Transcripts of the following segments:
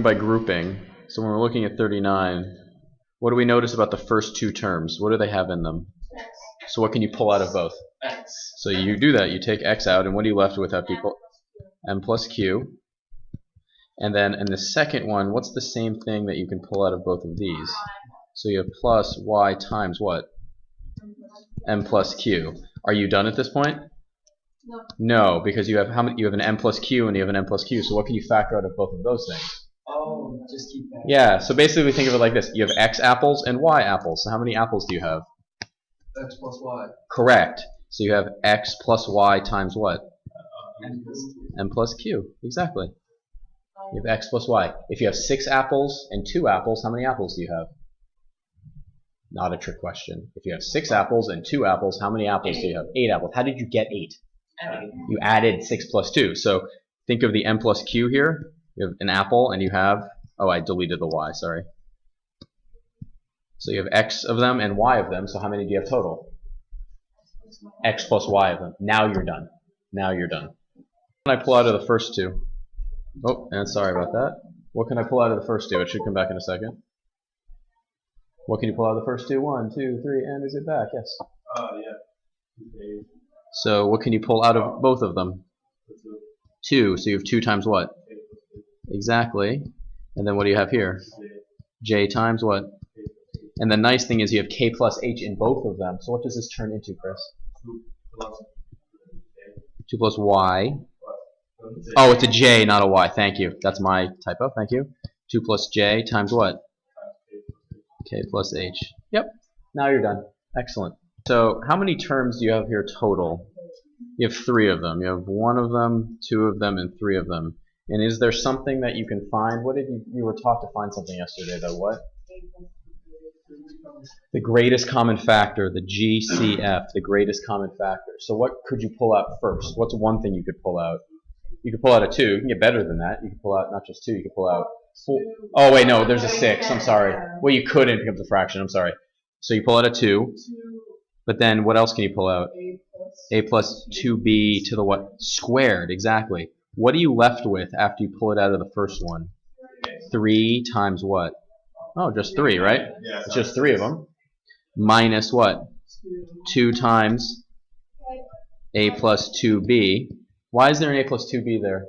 by grouping, so when we're looking at 39, what do we notice about the first two terms? What do they have in them? X. So what can you pull out of both? X. So you do that. You take x out, and what are you left with after you pull? M plus q. And then in the second one, what's the same thing that you can pull out of both of these? So you have plus y times what? M plus q. Are you done at this point? No. No, because you have how many? You have an m plus q and you have an m plus q. So what can you factor out of both of those things? Oh, just keep that. Yeah. So basically, think of it like this: you have x apples and y apples. So how many apples do you have? X plus y. Correct. So you have x plus y times what? M plus q. M plus q. Exactly. You have x plus y. If you have 6 apples and 2 apples, how many apples do you have? Not a trick question. If you have 6 apples and 2 apples, how many apples do you have? 8 apples. How did you get 8? You added 6 plus 2. So think of the m plus q here. You have an apple and you have, oh, I deleted the y, sorry. So you have x of them and y of them. So how many do you have total? X plus y of them. Now you're done. Now you're done. What can I pull out of the first two? Oh, and sorry about that. What can I pull out of the first two? It should come back in a second. What can you pull out of the first two? 1, 2, 3, and is it back? Yes. Yeah. So what can you pull out of both of them? 2. So you have 2 times what? Exactly. And then what do you have here? J times what? And the nice thing is you have k plus h in both of them. So what does this turn into, Chris? 2 plus y. Oh, it's a j, not a y. Thank you. That's my typo. Thank you. 2 plus j times what? K plus h. Yep. Now you're done. Excellent. So how many terms do you have here total? You have 3 of them. You have 1 of them, 2 of them, and 3 of them. And is there something that you can find? What did you were taught to find something yesterday, though? What? The greatest common factor, the GCF, the greatest common factor. So what could you pull out first? What's one thing you could pull out? You could pull out a 2. You can get better than that. You can pull out not just 2. You can pull out 4. Oh, wait, no, there's a 6. I'm sorry. Well, you couldn't. It becomes a fraction. I'm sorry. So you pull out a 2. But then what else can you pull out? A plus 2b to the what? Squared. Exactly. What are you left with after you pull it out of the first one? 3 times what? Oh, just 3, right? It's just 3 of them. Minus what? 2 times a plus 2b. Why is there an a plus 2b there?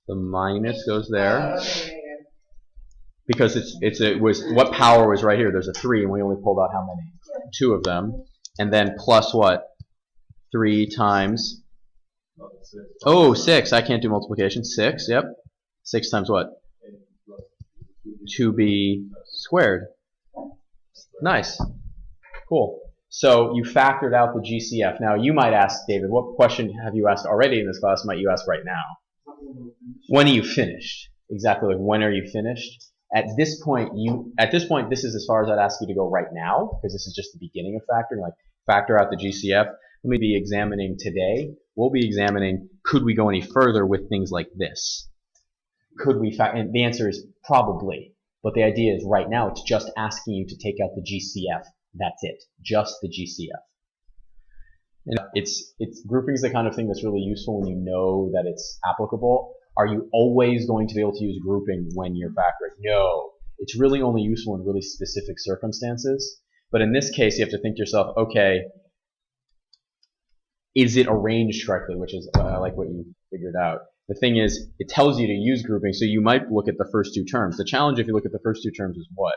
The minus goes there. Because it was what power was right here? There's a 3 and we only pulled out how many? 2 of them. And then plus what? 3 times, oh, 6. I can't do multiplication. 6, yep. 6 times what? 2b squared. Nice. Cool. So you factored out the GCF. Now you might ask, David, what question have you asked already in this class might you ask right now? When are you finished? Exactly, like when are you finished? At this point, this is as far as I'd ask you to go right now, because this is just the beginning of factoring, like factor out the GCF. Let me be examining today. We'll be examining, could we go any further with things like this? Could we, and the answer is probably. But the idea is right now, it's just asking you to take out the GCF. That's it, just the GCF. And it's grouping is the kind of thing that's really useful when you know that it's applicable. Are you always going to be able to use grouping when you're factoring? No. It's really only useful in really specific circumstances. But in this case, you have to think to yourself, okay, is it arranged correctly? Which is, I like what you figured out. The thing is, it tells you to use grouping, so you might look at the first 2 terms. The challenge if you look at the first 2 terms is what?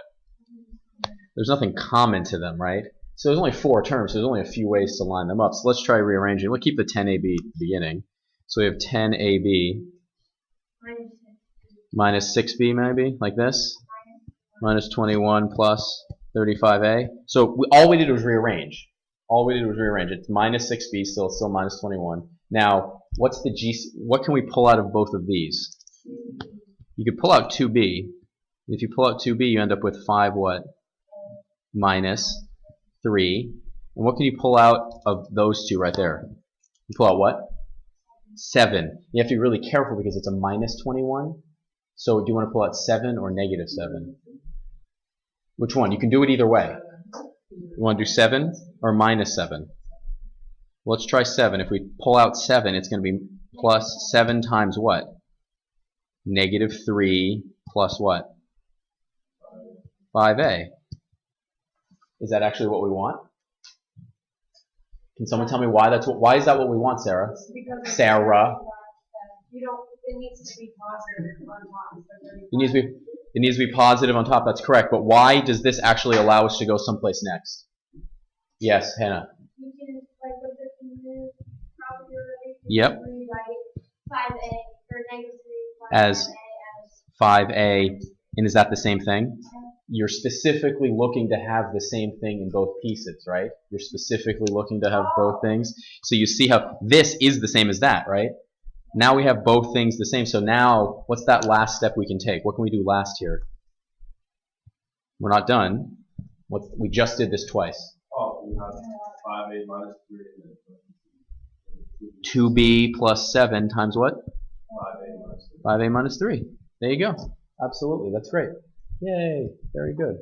There's nothing common to them, right? So there's only 4 terms, so there's only a few ways to line them up. So let's try rearranging. We'll keep the 10ab at the beginning. So we have 10ab minus 6b maybe, like this. Minus 21 plus 35a. So all we did was rearrange. All we did was rearrange. It's minus 6b, still minus 21. Now, what's the what can we pull out of both of these? You could pull out 2b. If you pull out 2b, you end up with 5 what? Minus 3. And what can you pull out of those 2 right there? You pull out what? 7. You have to be really careful because it's a minus 21. So do you want to pull out 7 or negative 7? Which one? You can do it either way. You want to do 7 or minus 7? Let's try 7. If we pull out 7, it's going to be plus 7 times what? negative 3 plus what? 5a. Is that actually what we want? Can someone tell me why why is that what we want, Sarah? Because Sarah. You don't. It needs to be positive on top. It needs to be positive on top. That's correct. But why does this actually allow us to go someplace next? Yes, Hannah. You can, like, with the probability, Yep. rewrite 5a or negative 3 As 5a 5a, and is that the same thing? You're specifically looking to have the same thing in both pieces, right? You're specifically looking to have both things. So you see how this is the same as that, right? Now we have both things the same. So now, what's that last step we can take? What can we do last here? We're not done. We just did this twice. Oh, you have 5a minus 3. 2b plus 7 times what? 5a minus 3. 5a minus 3. There you go. Absolutely. That's great. Yay. Very good.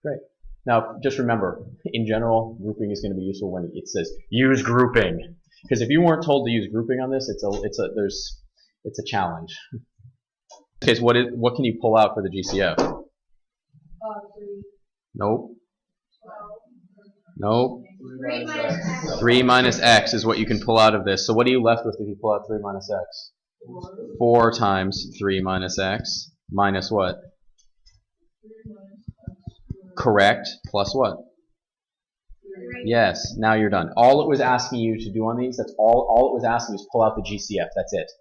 Great. Now, just remember, in general, grouping is going to be useful when it says use grouping. Because if you weren't told to use grouping on this, it's a challenge. Okay, so what can you pull out for the GCF? 3. Nope. 12. Nope. 3 minus x. 3 minus x is what you can pull out of this. So what are you left with if you pull out 3 minus x? 4 times 3 minus x minus what? Correct. Plus what? 3. Yes. Now you're done. All it was asking you to do on these, that's all it was asking was pull out the GCF. That's it.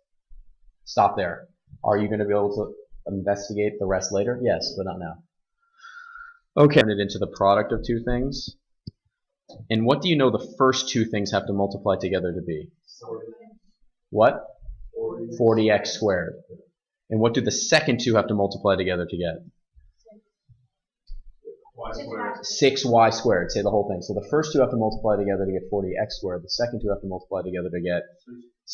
Stop there. Are you going to be able to investigate the rest later? Yes, but not now. Okay. Turn it into the product of two things. And what do you know the first two things have to multiply together to be? What? 40x squared. And what do the second two have to multiply together to get? Y squared. 6y squared. Say the whole thing. So the first two have to multiply together to get 40x squared. The second two have to multiply together to get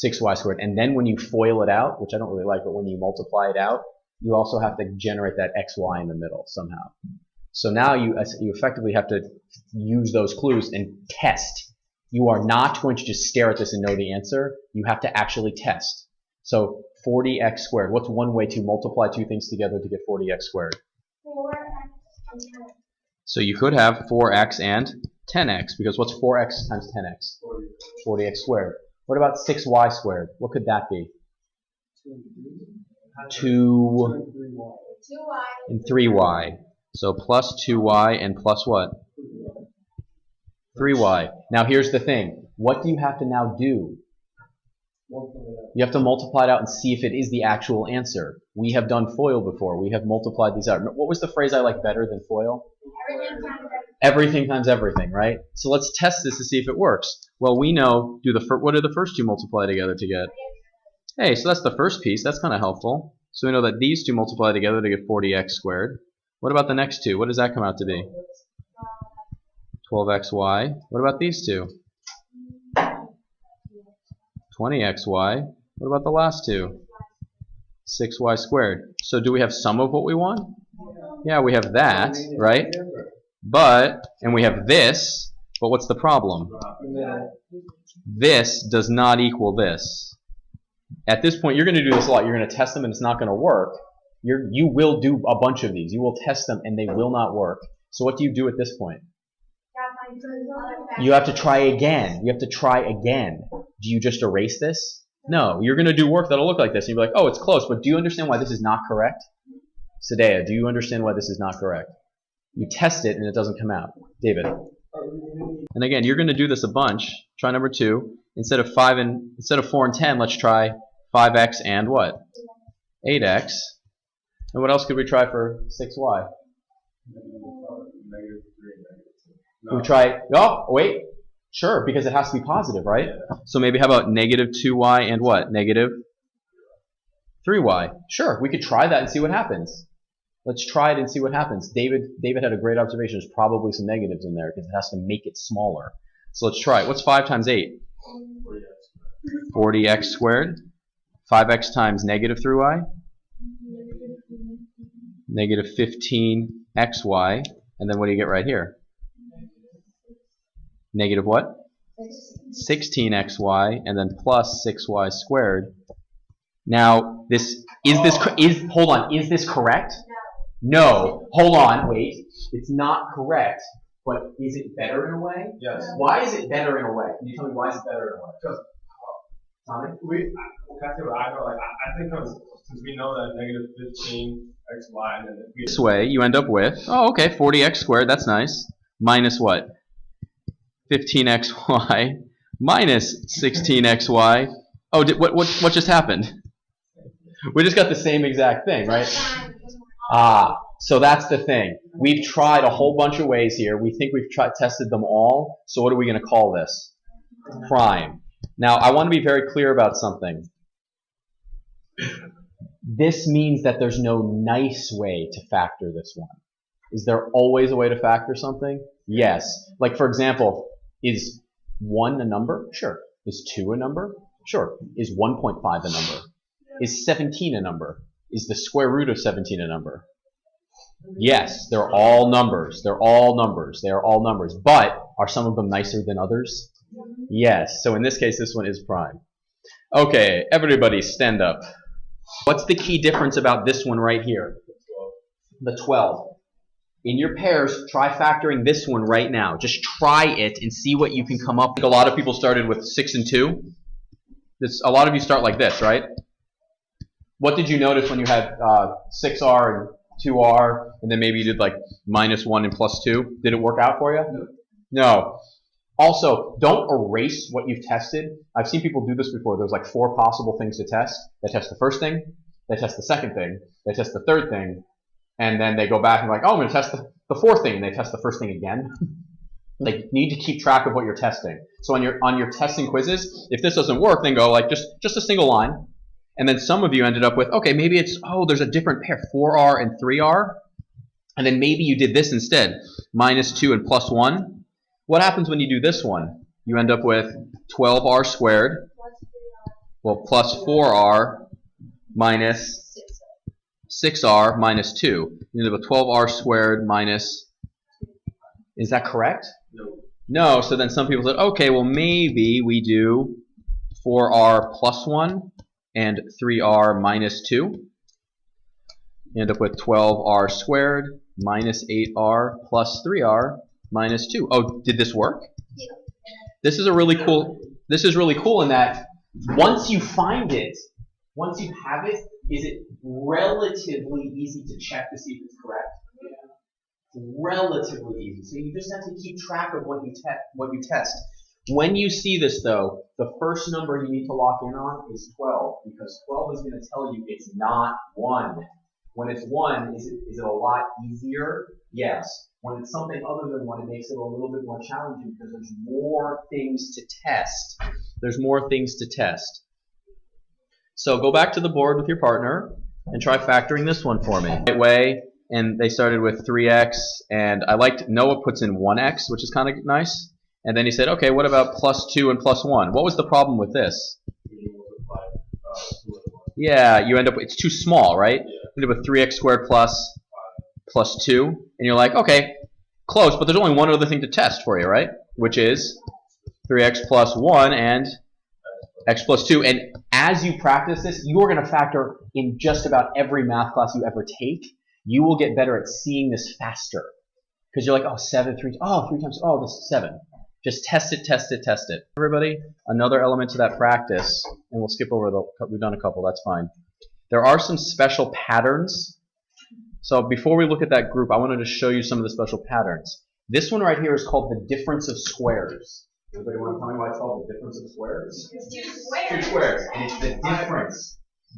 6y squared. And then when you FOIL it out, which I don't really like, but when you multiply it out, you also have to generate that xy in the middle somehow. So now you effectively have to use those clues and test. You are not going to just stare at this and know the answer. You have to actually test. So 40x squared. What's one way to multiply two things together to get 40x squared? 4x and 10. So you could have 4x and 10x, because what's 4x times 10x? 40x squared. What about 6y squared? What could that be? 2 2y and 3y. So plus 2y and plus what? 3y. Now here's the thing. What do you have to now do? You have to multiply it out and see if it is the actual answer. We have done FOIL before. We have multiplied these out. What was the phrase I like better than FOIL? everything times Everything times everything, right? So let's test this to see if it works. Well, we know, what do the first two multiply together to get? Hey, so that's the first piece. That's kind of helpful. So we know that these two multiply together to get 40x squared. What about the next two? What does that come out to be? 12xy. What about these two? 20xy. What about the last two? 6y squared. So do we have some of what we want? Yeah, we have that, right? And we have this, but what's the problem? This does not equal this. At this point, you're going to do this a lot. You're going to test them and it's not going to work. You will do a bunch of these. You will test them and they will not work. So what do you do at this point? You have to try again. You have to try again. Do you just erase this? No. You're going to do work that'll look like this. And you'll be like, oh, it's close, but do you understand why this is not correct? Sadea, do you understand why this is not correct? You test it and it doesn't come out. David. And again, you're going to do this a bunch. Try number 2. Instead of 4 and 10, let's try 5x and what? 8x. And what else could we try for 6y? We try, oh, wait. Sure, because it has to be positive, right? So maybe how about negative 2y and what? Negative 3y. Sure, we could try that and see what happens. Let's try it and see what happens. David had a great observation. There's probably some negatives in there because it has to make it smaller. So let's try it. What's 5 times 8? 40x squared. 5x times negative 3y? Negative 15xy. And then what do you get right here? Negative what? 16xy, and then plus 6y squared. Now, this Hold on, is this correct? No. Hold on, wait. It's not correct. But is it better in a way? Yes. Why is it better in a way? Can you tell me why is it better in a way? Because Tommy? I think since we know that negative 15 xy, and then if we This way, you end up with, oh, okay, 40x squared, that's nice. Minus what? 15xy minus 16xy. Oh, what just happened? We just got the same exact thing, right? So that's the thing. We've tried a whole bunch of ways here. We think we've tested them all. So what are we going to call this? Prime. Now, I want to be very clear about something. This means that there's no nice way to factor this one. Is there always a way to factor something? Yes. Like, for example, is 1 a number? Sure. Is 2 a number? Sure. Is 1.5 a number? Is 17 a number? Is the square root of 17 a number? Yes, they're all numbers. They're all numbers. They are all numbers. But are some of them nicer than others? Yes. So in this case, this one is prime. Okay, everybody stand up. What's the key difference about this one right here? The 12. In your pairs, try factoring this one right now. Just try it and see what you can come up with. A lot of people started with 6 and 2. A lot of you start like this, right? What did you notice when you had 6r and 2r, and then maybe you did like -1 and +2? Did it work out for you? No. Also, don't erase what you've tested. I've seen people do this before. There's like 4 possible things to test. They test the first thing, they test the second thing, they test the third thing, and then they go back and like, oh, I'm going to test the fourth thing, and they test the first thing again. They need to keep track of what you're testing. So on your testing quizzes, if this doesn't work, then go like just a single line. And then some of you ended up with, okay, maybe it's, oh, there's a different pair, 4r and 3r. And then maybe you did this instead, -2 and +1. What happens when you do this one? You end up with 12r squared, well, plus 4r minus 6r minus 2. You end up with 12r squared minus, is that correct? No. No, so then some people said, okay, well, maybe we do 4r plus 1 and 3r minus 2. You end up with 12r squared minus 8r plus 3r minus 2. Oh, did this work? Yeah. This is really cool in that once you find it, once you have it, is it relatively easy to check to see if it's correct? Yeah. Relatively easy. So you just have to keep track of what you test. When you see this, though, the first number you need to lock in on is 12, because 12 is going to tell you it's not 1. When it's 1, is it a lot easier? Yes. When it's something other than 1, it makes it a little bit more challenging because there's more things to test. There's more things to test. So go back to the board with your partner and try factoring this one for me. Right way, and they started with 3x, and I liked Noah puts in 1x, which is kind of nice. And then he said, okay, what about +2 and +1? What was the problem with this? Yeah, you end up, it's too small, right? You end up with 3x squared plus 2. And you're like, okay, close, but there's only one other thing to test for you, right? Which is 3x plus 1 and x plus 2. And as you practice this, you are going to factor in just about every math class you ever take. You will get better at seeing this faster. Because you're like, oh, 3 times, oh, this is 7. Just test it, test it, test it. Everybody, another element to that practice, and we'll skip over we've done a couple, that's fine. There are some special patterns. So before we look at that group, I wanted to show you some of the special patterns. This one right here is called the difference of squares. Everybody want to tell me why it's called the difference of squares? It's 2 squares. 2 squares, and it's the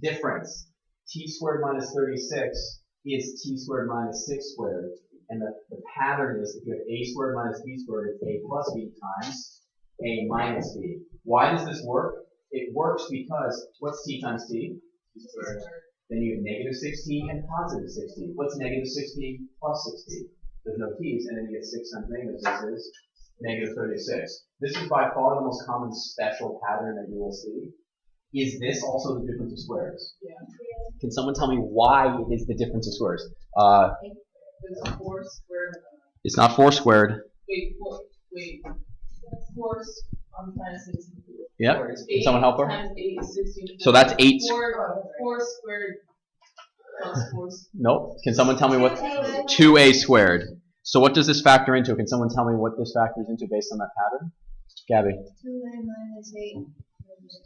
difference. T squared minus 36 is t squared minus 6 squared. And the pattern is if you have a squared minus b squared, it's a plus b times a minus b. Why does this work? It works because what's t times t? Then you have negative 6t and positive 6t. What's negative 6t plus 6t? There's no t's, and then you get 6 times negative 6 is negative 36. This is by far the most common special pattern that you will see. Is this also the difference of squares? Yeah. Can someone tell me why it is the difference of squares? It's 4 squared. It's not 4 squared. Wait. 4. I'm trying to say something. Yep. Can someone help her? Times 8 is 16. So that's 8. 4 squared plus 4 Nope. Can someone tell me what 2a squared? So what does this factor into? Can someone tell me what this factors into based on that pattern? Gabby. 2a minus 8 minus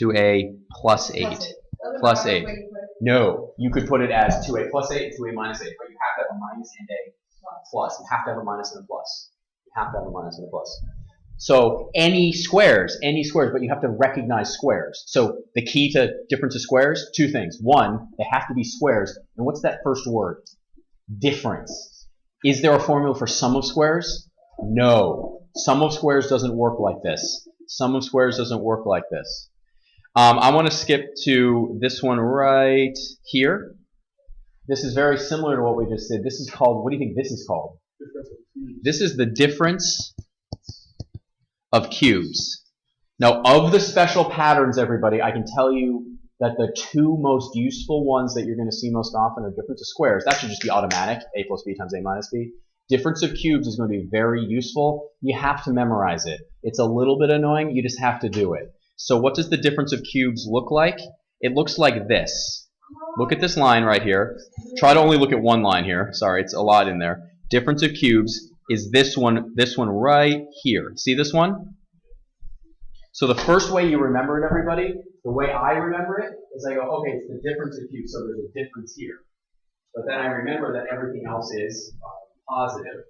2a plus 8. Plus 8. No, you could put it as 2a plus 8 and 2a minus 8, but you have to have a minus and a plus. You have to have a minus and a plus. You have to have a minus and a plus. So any squares, but you have to recognize squares. So the key to difference of squares, two things. One, they have to be squares. And what's that first word? Difference. Is there a formula for sum of squares? No. Sum of squares doesn't work like this. Sum of squares doesn't work like this. I want to skip to this one right here. This is very similar to what we just did. This is called, what do you think this is called? This is the difference of cubes. Now, of the special patterns, everybody, I can tell you that the two most useful ones that you're going to see most often are difference of squares. That should just be automatic, a plus b times a minus b. Difference of cubes is going to be very useful. You have to memorize it. It's a little bit annoying. You just have to do it. So what does the difference of cubes look like? It looks like this. Look at this line right here. Try to only look at one line here. Sorry, it's a lot in there. Difference of cubes is this one right here. See this one? So the first way you remember it, everybody, the way I remember it is I go, okay, it's the difference of cubes, so there's a difference here. But then I remember that everything else is positive.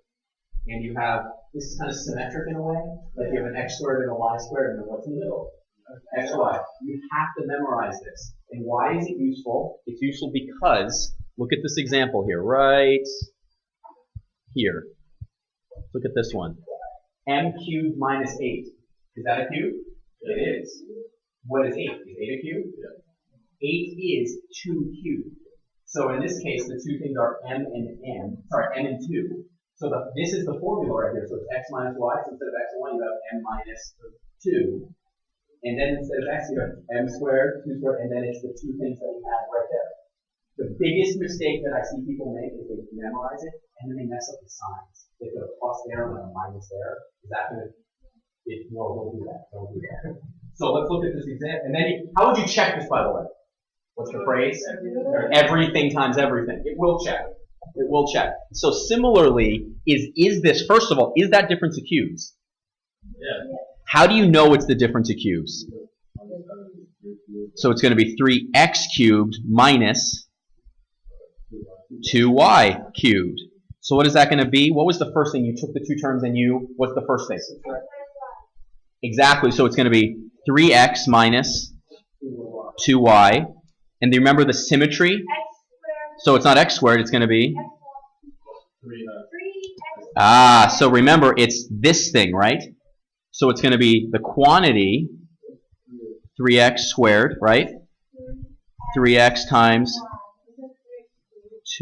And you have, this is kind of symmetric in a way, like you have an x squared and a y squared, and then what's in the middle? X, y. You have to memorize this. And why is it useful? It's useful because, look at this example here, right here. Look at this one. M cubed minus 8. Is that a cube? It is. What is 8? Is 8 a cube? 8 is 2 cubed. So in this case, the two things are m and 2. So this is the formula right here. So it's x minus y. So instead of x and y, you have m minus 2. And then instead of x, you have m squared, 2 squared, and then it's the two things that we have right there. The biggest mistake that I see people make is they memorize it, and then they mess up the signs. They put a plus there and a minus there. Is that going to... No, don't do that. Don't do that. So let's look at this example. And then, how would you check this, by the way? What's the phrase? Everything times everything. It will check. It will check. So similarly, is this, first of all, is that difference of cubes? Yeah. How do you know it's the difference of cubes? So it's going to be 3x cubed minus 2y cubed. So what is that going to be? What was the first thing? You took the two terms and what's the first thing? Exactly. So it's going to be 3x minus 2y. And do you remember the symmetry? So it's not x squared, it's going to be? So remember, it's this thing, right? So it's going to be the quantity, 3x squared, right? 3x times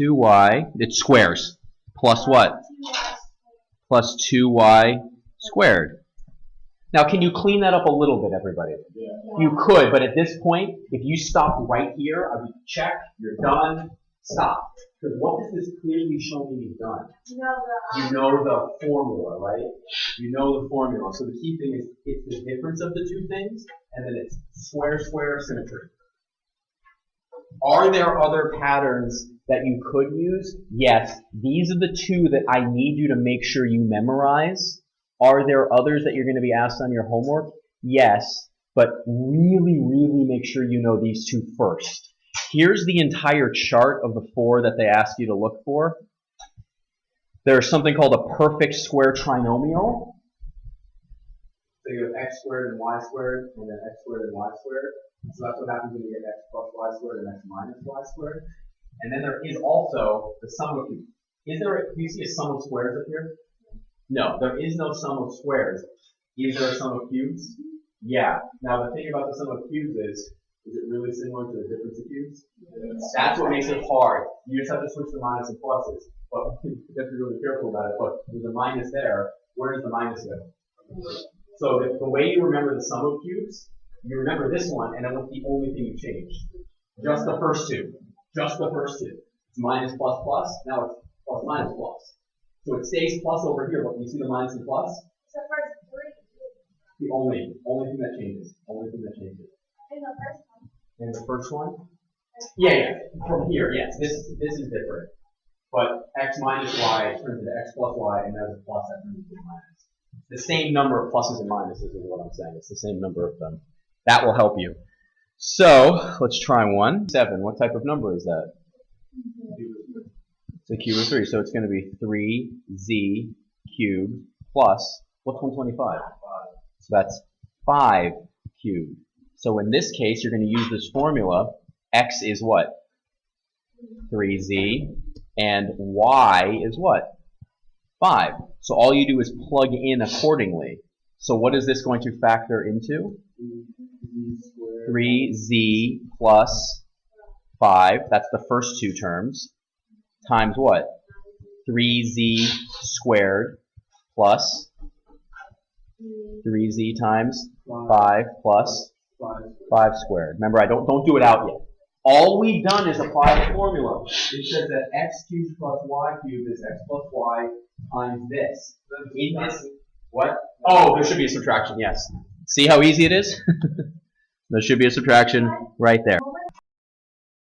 2y, it's squares, plus what? Plus 2y squared. Now, can you clean that up a little bit, everybody? Yeah. You could, but at this point, if you stop right here, I would check, you're done, stop. Because what does this clearly show me you've done? You know the formula, right? You know the formula. So the key thing is it's the difference of the two things, and then it's square, square, symmetry. Are there other patterns that you could use? Yes. These are the two that I need you to make sure you memorize. Are there others that you're going to be asked on your homework? Yes. But really, really make sure you know these two first. Here's the entire chart of the 4 that they ask you to look for. There's something called a perfect square trinomial. So you have x squared and y squared, and then x squared and y squared. So that's what happens when you get x plus y squared and x minus y squared. And then there is also the sum of cubes. Do you see a sum of squares up here? No, there is no sum of squares. Is there a sum of cubes? Yeah. Now the thing about the sum of cubes is it really similar to the difference of cubes? Yes. That's what makes it hard. You just have to switch the minus and pluses. But you have to be really careful about it. But there's a minus there. Where does the minus go? So the way you remember the sum of cubes, you remember this one, and then what's the only thing you changed? Just the first two. Just the first two. It's minus plus plus. Now it's plus minus plus. So it stays plus over here, but you see the minus and plus? It's the first 3. The only thing that changes. Only thing that changes. In the first one. In the first one? Yeah. From here, yes. This is different. But x minus y turns into x plus y, and there's a plus that turns into a minus. The same number of pluses and minuses is what I'm saying. It's the same number of them. That will help you. So let's try one. 7. What type of number is that? It's a cube of 3. So it's going to be 3z cubed plus, what's 125? So that's 5 cubed. So in this case, you're going to use this formula. X is what? 3z. And y is what? 5. So all you do is plug in accordingly. So what is this going to factor into? 3z plus 5. That's the first two terms. Times what? 3z squared plus 3z times 5 plus 5 squared. Remember, don't do it out yet. All we've done is apply the formula. It says that x cubed plus y cubed is x plus y times this. In this, what? Oh, there should be a subtraction, yes. See how easy it is? There should be a subtraction right there.